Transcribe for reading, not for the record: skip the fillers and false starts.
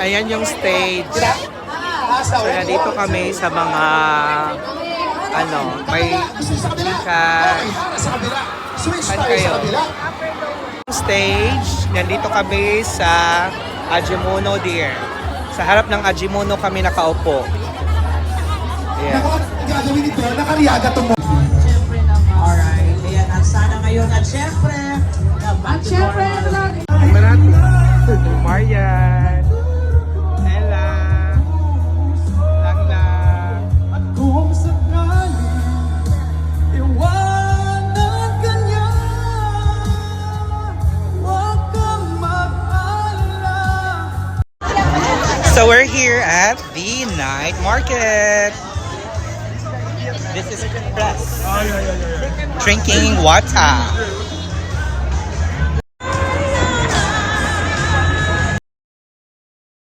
ayan yung stage. So, nandito kami sa mga, may chikan. Saan kayo? Stage, nandito kami sa Ajimuno Deer. Sa harap ng Ajimuno kami nakaupo. Yeah. Gagawin ito, nakariyaga ito mo. Siyempre naman. Alright, ayan, at sana ngayon, at siyempre, Marian, Ella, Langlang. At kung sakali, iwanan ka niya, huwag kang mag-alala. So we're here at the night market. This is Press. Drinking water.